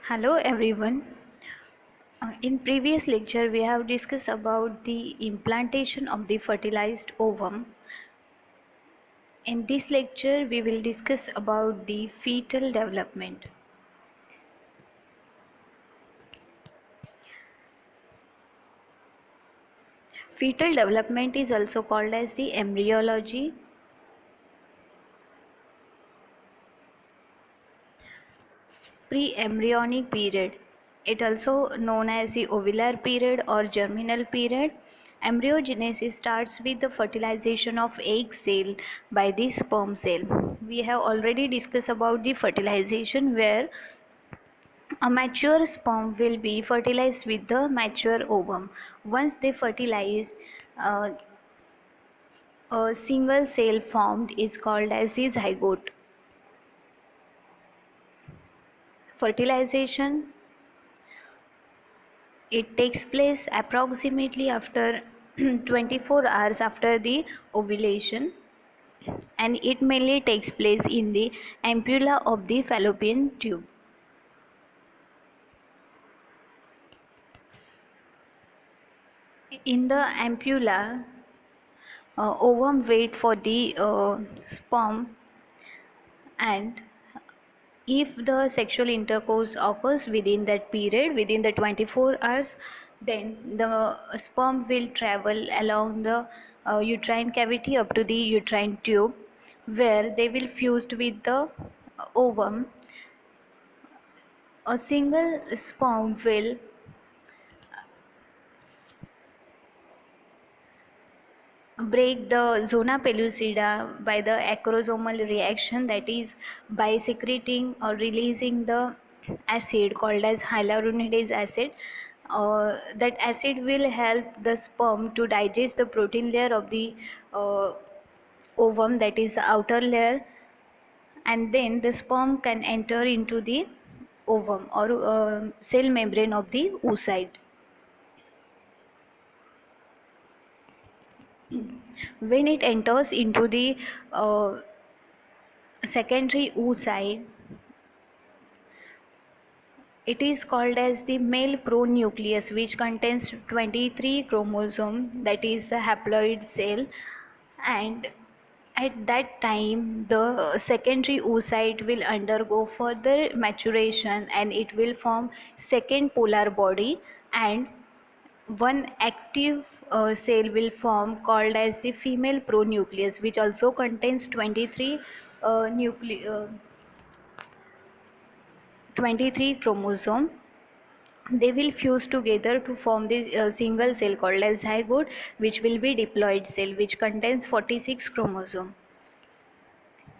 Hello everyone. In previous lecture we have discussed about the implantation of the fertilized ovum. In this lecture we will discuss about the fetal development. Fetal development is also called as the embryology, pre-embryonic period. It also known as the ovular period or germinal period. Embryogenesis starts with the fertilization of egg cell by the sperm cell. We have already discussed about the fertilization where a mature sperm will be fertilized with the mature ovum. Once they fertilized, uh, a single cell formed is called as the zygote. Fertilization, it takes place approximately after 24 hours after the ovulation, and it mainly takes place in the ampulla of the fallopian tube. In the ampulla, ovum wait for the sperm, and if the sexual intercourse occurs within that period, within the 24 hours, then the sperm will travel along the uterine cavity up to the uterine tube, where they will fused with the ovum. A single sperm will break the zona pellucida by the acrosomal reaction, that is by secreting or releasing the acid called as hyaluronidase acid. That acid will help the sperm to digest the protein layer of the uh, ovum, that is the outer layer, and then the sperm can enter into the ovum or cell membrane of the oocyte. When it enters into the secondary oocyte, it is called as the male pronucleus, which contains 23 chromosomes, that is the haploid cell. And at that time the secondary oocyte will undergo further maturation and it will form second polar body, and one active cell will form called as the female pronucleus, which also contains 23 nucle 23 chromosome. They will fuse together to form this single cell called as zygote, which will be diploid cell, which contains 46 chromosome.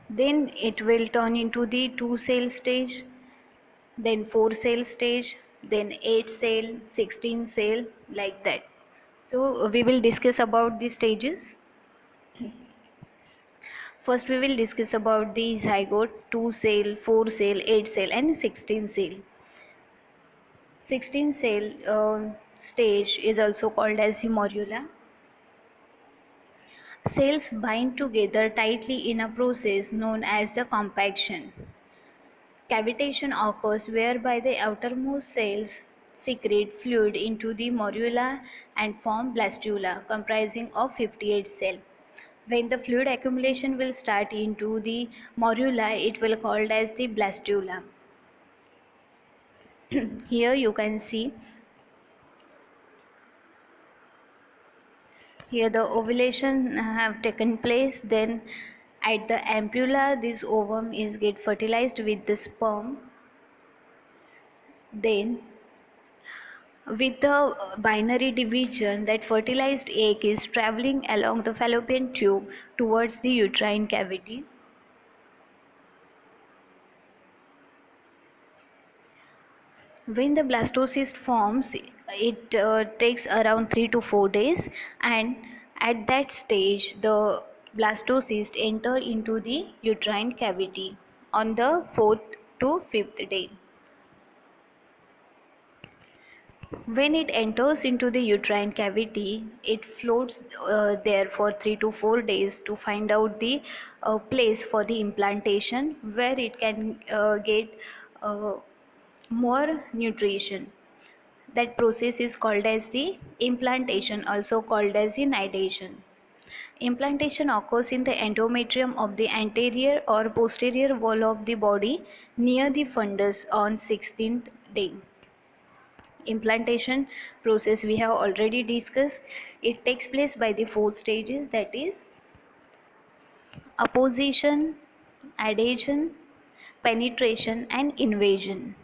Then it will turn into the 2 cell stage, then 4 cell stage, then 8 cell, 16 cell, like that. So we will discuss about the stages. First we will discuss about the zygote, 2 cell, 4 cell, 8 cell and 16 cell. 16 cell stage is also called as the morula. Cells bind together tightly in a process known as the compaction. Cavitation occurs whereby the outermost cells secrete fluid into the morula and form blastula comprising of 58 cells. When the fluid accumulation will start into the morula, it will called as the blastula. Here you can see, here the ovulation have taken place, then at the ampulla this ovum is get fertilized with the sperm, then with the binary division, that fertilized egg is traveling along the fallopian tube towards the uterine cavity. When the blastocyst forms, it takes around 3 to 4 days, and at that stage the blastocyst enter into the uterine cavity on the 4th to 5th day. When it enters into the uterine cavity, it floats there for 3 to 4 days to find out the place for the implantation, where it can get uh, more nutrition. That process is called as the implantation, also called as the nidation. Implantation occurs in the endometrium of the anterior or posterior wall of the body near the fundus on 16th day. Implantation process we have already discussed. It takes place by the four stages, that is apposition, adhesion, penetration and invasion.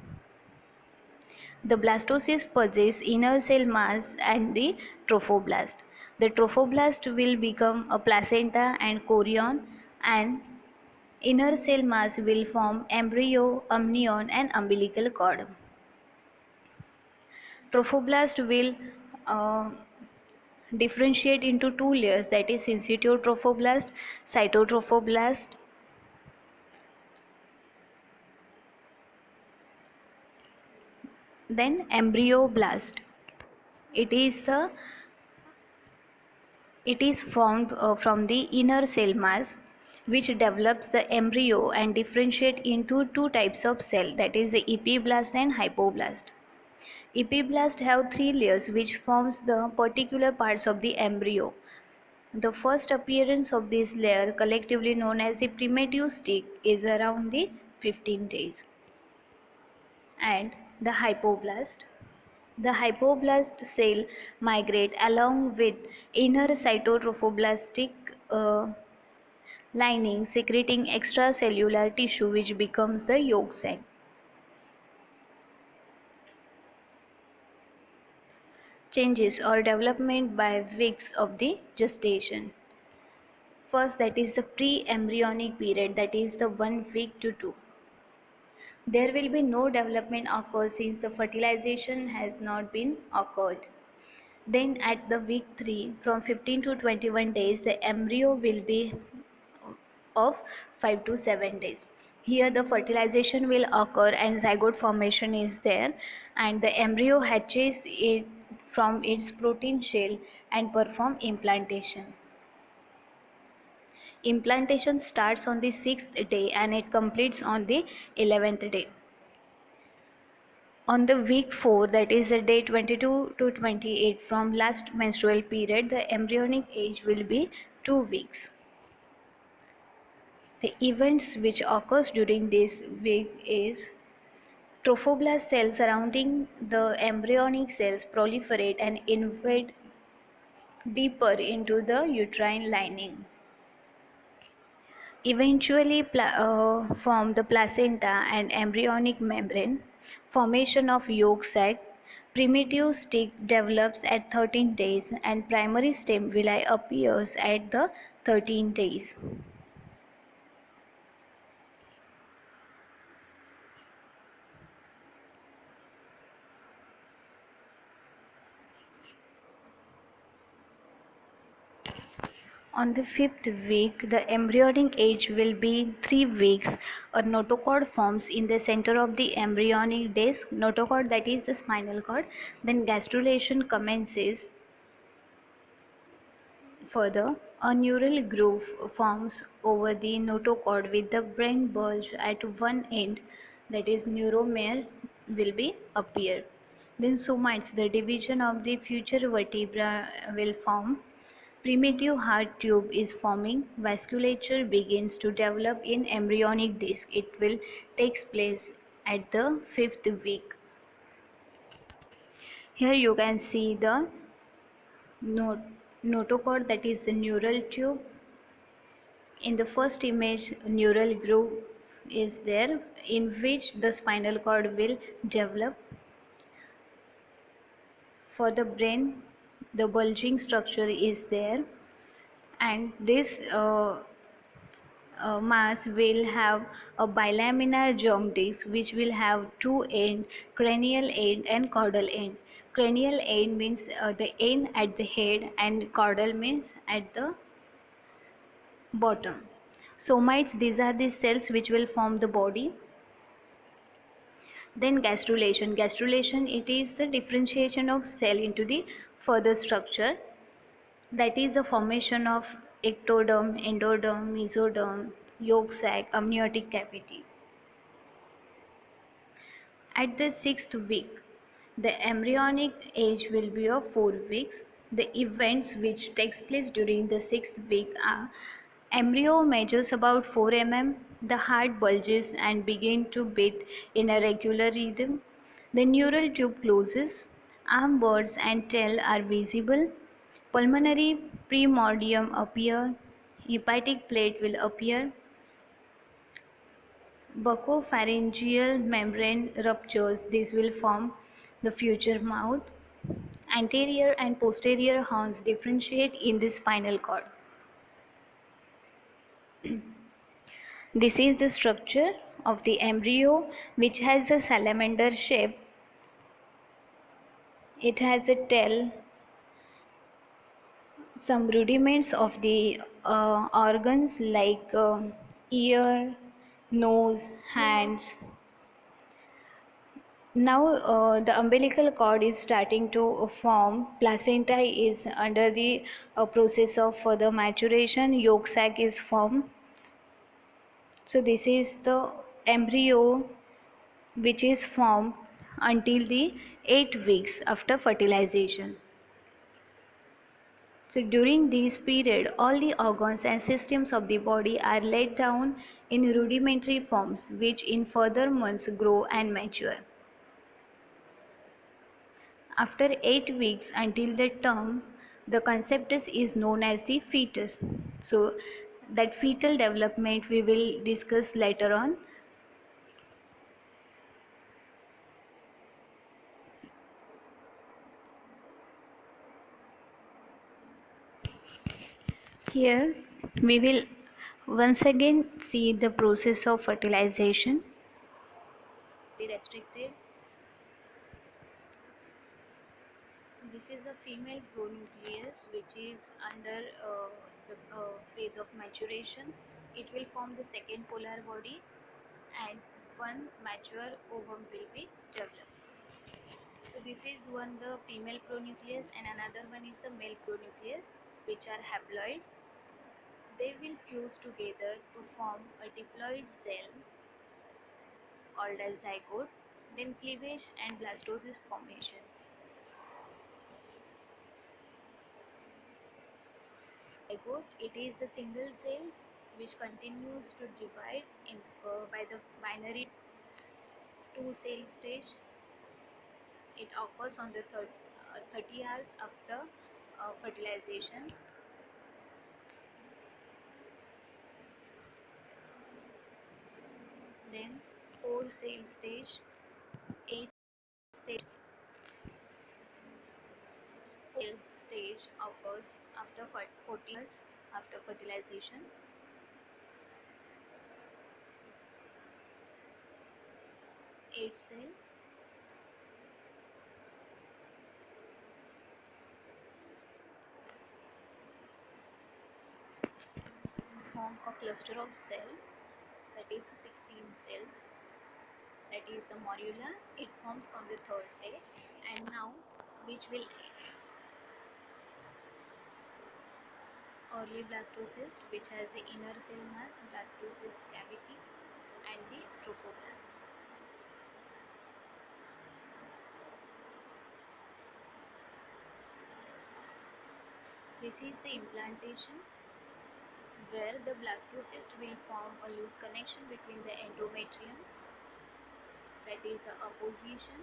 The blastocyst possesses inner cell mass and the trophoblast. The trophoblast will become a placenta and chorion, and inner cell mass will form embryo, amnion and umbilical cord. Trophoblast will uh, differentiate into two layers, that is syncytiotropoblast, cytotropoblast. Then embryoblast. It is the it is formed from the inner cell mass, which develops the embryo and differentiate into two types of cell, that is the epiblast and hypoblast. Epiblast have three layers which forms the particular parts of the embryo. The first appearance of this layer, collectively known as the primitive stick, is around the 15 days. And the hypoblast. The hypoblast cell migrate along with inner cytotrophoblastic lining, secreting extracellular tissue which becomes the yolk sac. Changes or development by weeks of the gestation. First, that is the pre-embryonic period, that is the 1 week to 2. There will be no development occur since the fertilization has not been occurred. Then at the week 3, from 15 to 21 days, the embryo will be of 5 to 7 days. Here the fertilization will occur and zygote formation is there, and the embryo hatches it from its protein shell and perform implantation. Implantation starts on the 6th day and it completes on the 11th day. On the week 4, that is the day 22 to 28 from last menstrual period, the embryonic age will be 2 weeks. The events which occurs during this week is trophoblast cells surrounding the embryonic cells proliferate and invade deeper into the uterine lining. Eventually form the placenta and embryonic membrane, formation of yolk sac, primitive stick develops at 13 days and primary stem villi appears at the 13 days. On the 5th week, the embryonic age will be 3 weeks. A notochord forms in the center of the embryonic disc. Notochord, that is the spinal cord. Then gastrulation commences. Further, a neural groove forms over the notochord with the brain bulge at one end, that is neuromeres will be appear. Then somites, the division of the future vertebra will form. Primitive heart tube is forming. Vasculature begins to develop in embryonic disc. It will takes place at the 5th week. Here you can see the notochord, that is the neural tube. In the first image, neural groove is there in which the spinal cord will develop. For the brain, the bulging structure is there, and this mass will have a bilaminar germ disc which will have two ends, cranial end and caudal end. Cranial end means the end at the head, and caudal means at the bottom. Somites, these are the cells which will form the body. Then gastrulation. Gastrulation, it is the differentiation of cell into the further structure. That is the formation of ectoderm, endoderm, mesoderm, yolk sac, amniotic cavity. At the sixth week, the embryonic age will be of 4 weeks. The events which takes place during the sixth week are: embryo measures about 4 mm, the heart bulges and begin to beat in a regular rhythm, the neural tube closes, arm birds and tail are visible, pulmonary primordium appear, hepatic plate will appear, buccopharyngeal membrane ruptures. This will form the future mouth. Anterior and posterior horns differentiate in the spinal cord. This is the structure of the embryo, which has a salamander shape. It has a tail, some rudiments of the organs like ear, nose, hands. Now the umbilical cord is starting to form. Placenta is under the process of further maturation. Yolk sac is formed. So this is the embryo which is formed until the 8 weeks after fertilization. So during this period, all the organs and systems of the body are laid down in rudimentary forms, which in further months grow and mature. After 8 weeks until the term, the conceptus is known as the fetus. So that fetal development we will discuss later on. Here we will once again see the process of fertilization. Be restricted. This is the female pronucleus which is under the phase of maturation. It will form the second polar body and one mature ovum will be developed. So this is one the female pronucleus and another one is the male pronucleus, which are haploid. They will fuse together to form a diploid cell called as zygote, then cleavage and blastocyst formation. Zygote, it is a single cell which continues to divide in by the binary two cell stage. It occurs on the 30 hours after fertilization. Then 4 cell stage, 8 cell stage occurs after 40 years after fertilization. 8 cell, form a cluster of cell, that is 16 cells, that is the morula. It forms on the third day, and now which will early blastocyst, which has the inner cell mass, blastocyst cavity and the trophoblast. This is the implantation, where the blastocyst will form a loose connection between the endometrium, that is the apposition,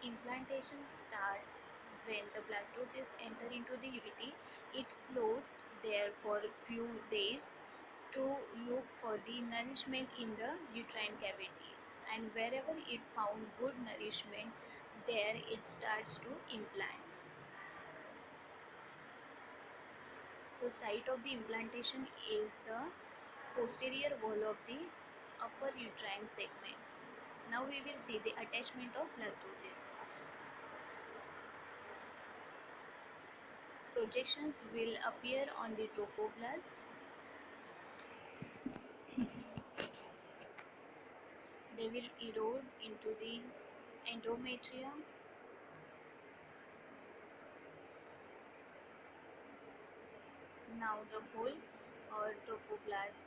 implantation starts when the blastocyst enter into the cavity. It floats there for a few days to look for the nourishment in the uterine cavity, and wherever it found good nourishment, there it starts to implant. So site of the implantation is the posterior wall of the upper uterine segment. Now we will see the attachment of blastocyst. Projections will appear on the trophoblast. They they will erode into the endometrium. Now the whole trophoblast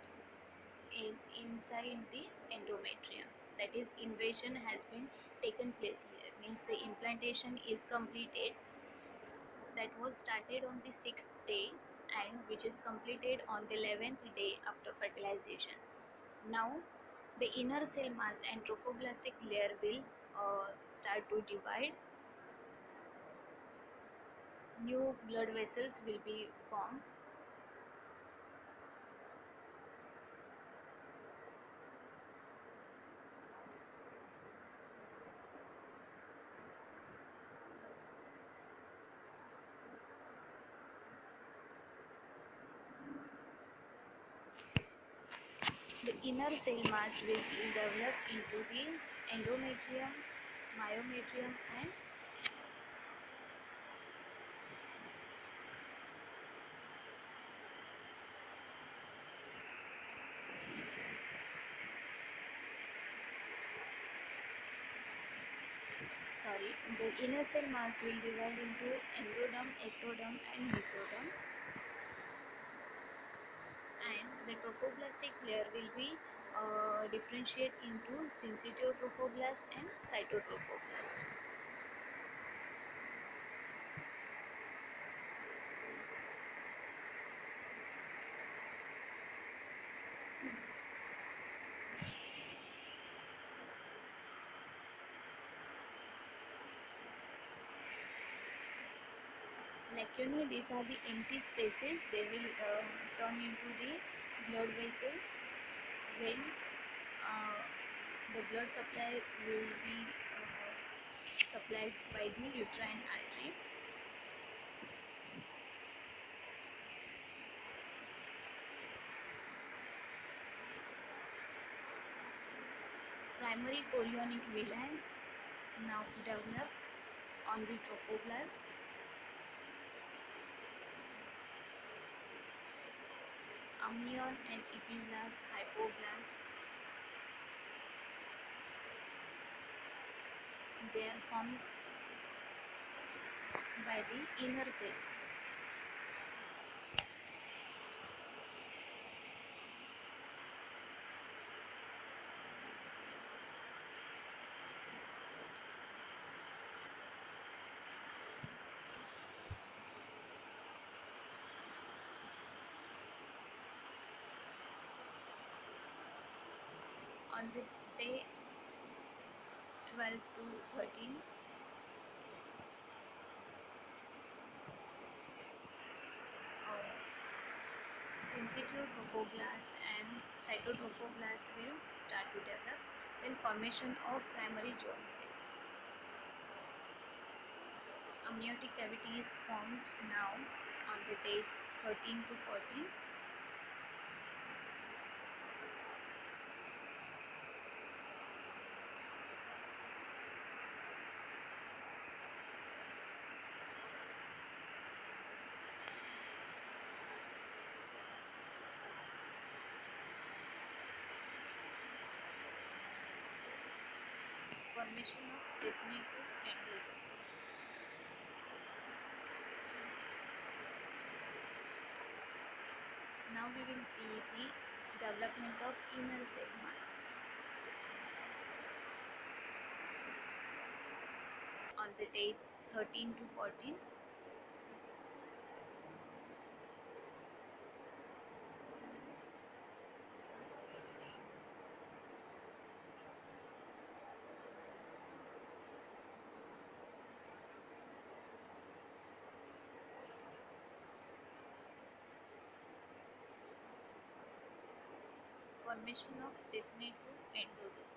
is inside the endometrium. That is, invasion has been taken place here. Means the implantation is completed. That was started on the 6th day and which is completed on the 11th day after fertilization. Now the inner cell mass and trophoblastic layer will start to divide. New blood vessels will be formed. The inner cell mass will develop into the endometrium, myometrium, and the inner cell mass will divide into endoderm, ectoderm, and mesoderm, and the trophoblastic layer will be differentiate into syncytiotrophoblasts and cytotrophoblasts. Lacunae, these are the empty spaces. They will turn into the blood vessel when uh, the blood supply will be supplied by the uterine artery. Primary chorionic villi now develop on the trophoblast. Amnion and epiblast, hypoblast, they are formed by the inner cell mass. On the day 12 to 13, uh, syncytiotrophoblasts and cytotrophoblasts will start to develop. Then formation of primary germ cell. Amniotic cavity is formed now on the day 13 to 14. Formation of definitive endoderm. Now we will see the development of inner cell mass. On the day 13 to 14, formation of definitive endoderm.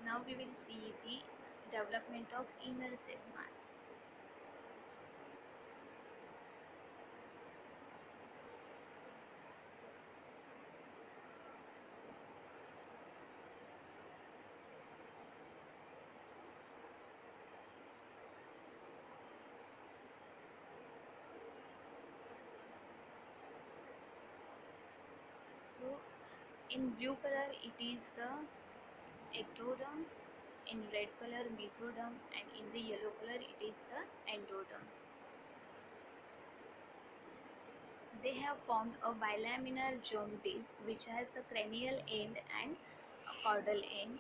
Now we will see the development of inner cell mass. So in blue color it is the ectoderm, in red color mesoderm, and in the yellow color it is the endoderm. They have formed a bilaminar germ disc which has the cranial end and a caudal end.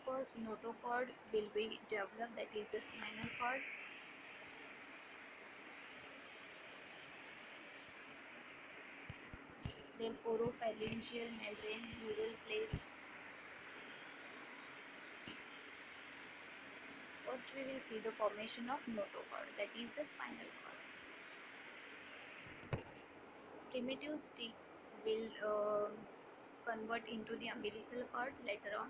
First notochord will be developed, that is the spinal cord. Then oropharyngeal membrane, neural plates. First we will see the formation of notochord, that is the spinal cord. Primitive stick will convert into the umbilical cord later on.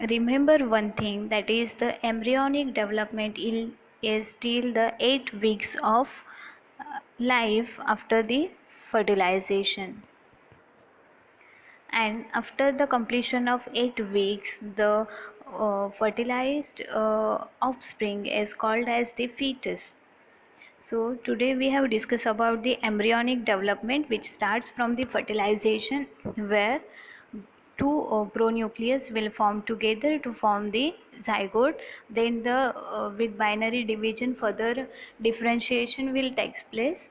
Remember one thing, that is the embryonic development is till the 8 weeks of life after the fertilization. And after the completion of 8 weeks, the fertilized offspring is called as the fetus. So today we have discussed about the embryonic development, which starts from the fertilization, where two pronucleus will form together to form the zygote. Then the with binary division further differentiation will take place,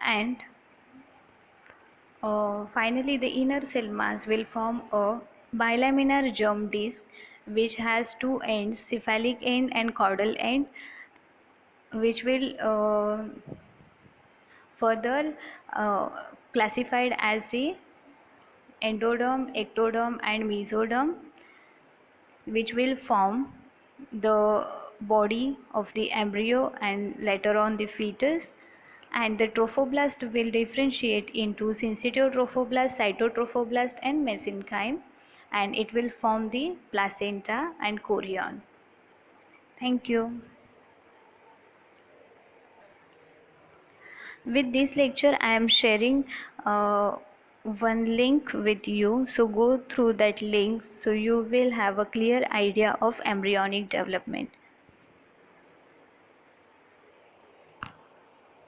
and finally the inner cell mass will form a bilaminar germ disc which has two ends, cephalic end and caudal end, which will further classified as the endoderm, ectoderm and mesoderm, which will form the body of the embryo and later on the fetus. And the trophoblast will differentiate into syncytial trophoblast, cytotrophoblast and mesenchyme, and it will form the placenta and chorion. Thank you. With this lecture I am sharing one link with you, so go through that link so you will have a clear idea of embryonic development.